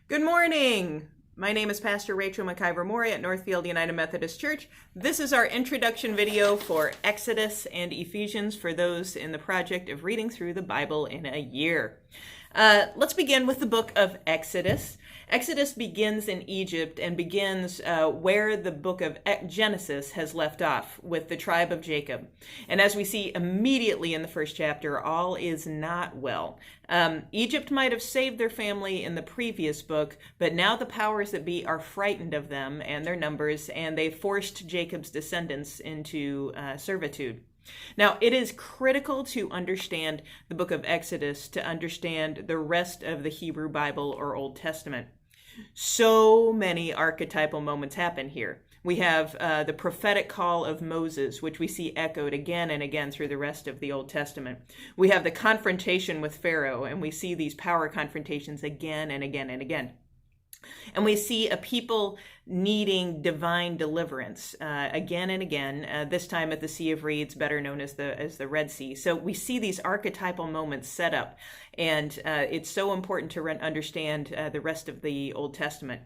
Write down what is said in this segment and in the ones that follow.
Good morning. My name is Pastor Rachel McIver-Mori at Northfield United Methodist Church. This is our introduction video for Exodus and Ephesians for those in the project of reading through the Bible in a year. Let's begin with the book of Exodus. Exodus begins in Egypt and begins where the book of Genesis has left off, with the tribe of Jacob. And as we see immediately in the first chapter, all is not well. Egypt might have saved their family in the previous book, but now the powers that be are frightened of them and their numbers, and they forced Jacob's descendants into servitude. Now, it is critical to understand the book of Exodus to understand the rest of the Hebrew Bible or Old Testament. So many archetypal moments happen here. We have the prophetic call of Moses, which we see echoed again and again through the rest of the Old Testament. We have the confrontation with Pharaoh, and we see these power confrontations again and again and again. And we see a people needing divine deliverance again and again, this time at the Sea of Reeds, better known as the Red Sea. So we see these archetypal moments set up, and it's so important to understand the rest of the Old Testament.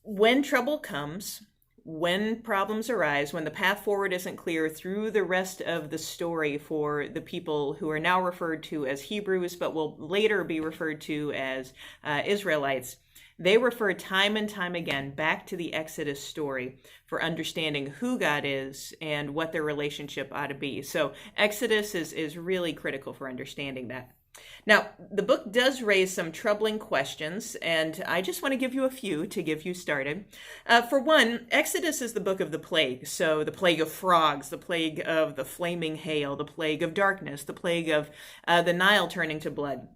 When trouble comes, when problems arise, when the path forward isn't clear through the rest of the story for the people who are now referred to as Hebrews, but will later be referred to as Israelites, they refer time and time again back to the Exodus story for understanding who God is and what their relationship ought to be. So Exodus is really critical for understanding that. Now, the book does raise some troubling questions, and I just want to give you a few to get you started. For one, Exodus is the book of the plague. So the plague of frogs, the plague of the flaming hail, the plague of darkness, the plague of the Nile turning to blood.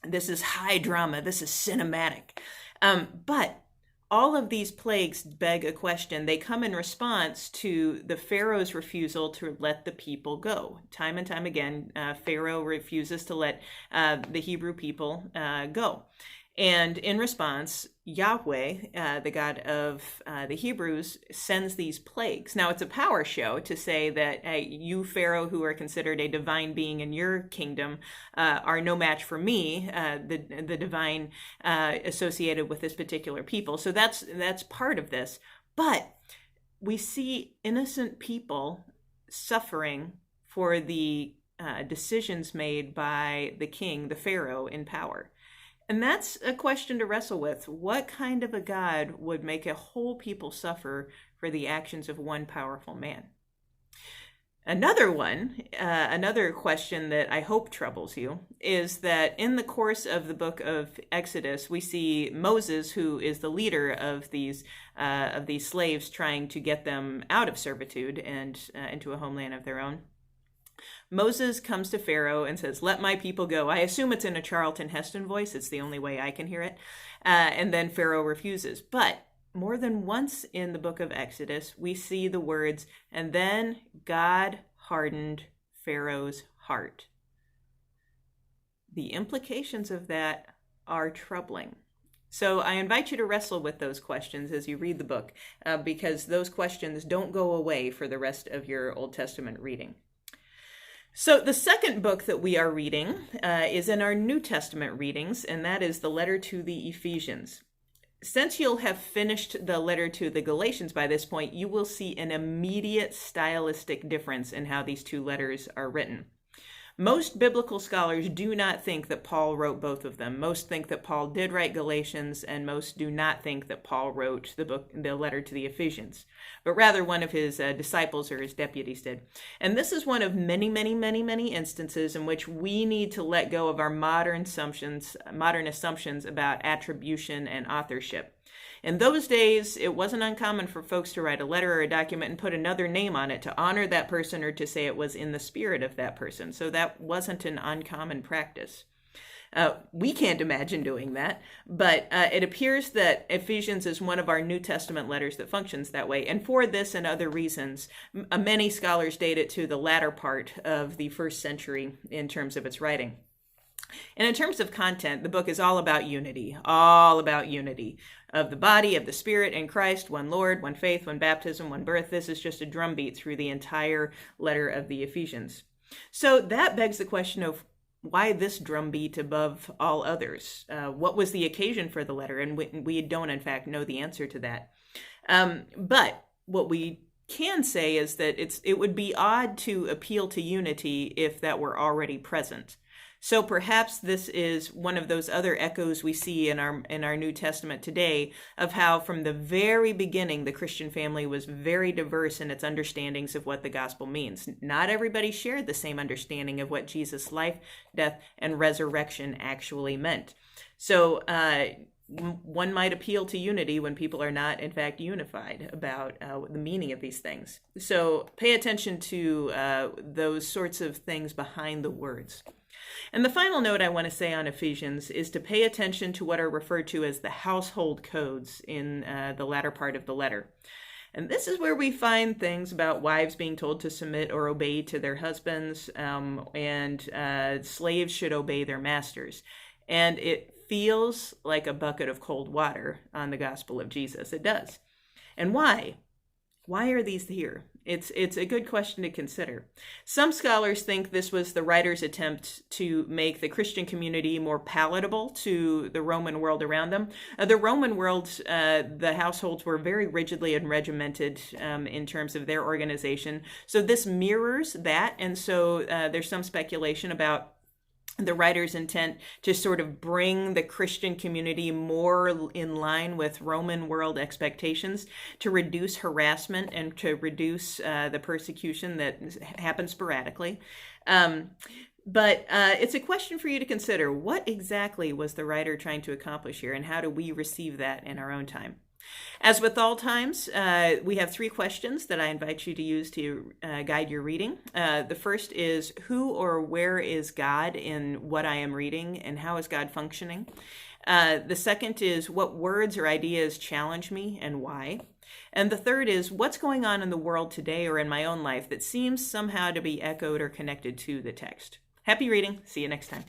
This is high drama. This is cinematic. But all of these plagues beg a question. They come in response to the Pharaoh's refusal to let the people go. Time and time again, Pharaoh refuses to let the Hebrew people go. And in response, Yahweh, the God of the Hebrews, sends these plagues. Now, it's a power show to say that you, Pharaoh, who are considered a divine being in your kingdom, are no match for me, the divine associated with this particular people. So that's part of this. But we see innocent people suffering for the decisions made by the king, the Pharaoh, in power. And that's a question to wrestle with. What kind of a God would make a whole people suffer for the actions of one powerful man? Another question that I hope troubles you is that in the course of the book of Exodus, we see Moses, who is the leader of these slaves, trying to get them out of servitude and into a homeland of their own. Moses comes to Pharaoh and says, "Let my people go." I assume it's in a Charlton Heston voice. It's the only way I can hear it. And then Pharaoh refuses. But more than once in the book of Exodus, we see the words, "And then God hardened Pharaoh's heart." The implications of that are troubling. So I invite you to wrestle with those questions as you read the book, because those questions don't go away for the rest of your Old Testament reading. So the second book that we are reading is in our New Testament readings, and that is the letter to the Ephesians. Since you'll have finished the letter to the Galatians by this point, you will see an immediate stylistic difference in how these two letters are written. Most biblical scholars do not think that Paul wrote both of them. Most think that Paul did write Galatians, and most do not think that Paul wrote the letter to the Ephesians, but rather one of his disciples or his deputies did. And this is one of many, many, many, many instances in which we need to let go of our modern assumptions about attribution and authorship. In those days, it wasn't uncommon for folks to write a letter or a document and put another name on it to honor that person or to say it was in the spirit of that person. So that wasn't an uncommon practice. We can't imagine doing that, but it appears that Ephesians is one of our New Testament letters that functions that way. And for this and other reasons, many scholars date it to the latter part of the first century in terms of its writing. And in terms of content, the book is all about unity of the body, of the Spirit in Christ, one Lord, one faith, one baptism, one birth. This is just a drumbeat through the entire letter of the Ephesians. So that begs the question of why this drumbeat above all others? What was the occasion for the letter? And we don't, in fact, know the answer to that. But what we can say is that it would be odd to appeal to unity if that were already present. So perhaps this is one of those other echoes we see in our New Testament today of how from the very beginning the Christian family was very diverse in its understandings of what the gospel means. Not everybody shared the same understanding of what Jesus' life, death, and resurrection actually meant. So one might appeal to unity when people are not, in fact, unified about the meaning of these things. So pay attention to those sorts of things behind the words. And the final note I want to say on Ephesians is to pay attention to what are referred to as the household codes in the latter part of the letter. And this is where we find things about wives being told to submit or obey to their husbands, and slaves should obey their masters. And it feels like a bucket of cold water on the gospel of Jesus. It does. And why? Why are these here? It's a good question to consider. Some scholars think this was the writer's attempt to make the Christian community more palatable to the Roman world around them. The Roman world, the households were very rigidly and regimented in terms of their organization. So this mirrors that. And so there's some speculation about the writer's intent to sort of bring the Christian community more in line with Roman world expectations, to reduce harassment and to reduce the persecution that happens sporadically. But it's a question for you to consider. What exactly was the writer trying to accomplish here, and how do we receive that in our own time? As with all times, we have 3 questions that I invite you to use to guide your reading. The first is, who or where is God in what I am reading, and how is God functioning? The second is, what words or ideas challenge me and why? And the third is, what's going on in the world today or in my own life that seems somehow to be echoed or connected to the text? Happy reading. See you next time.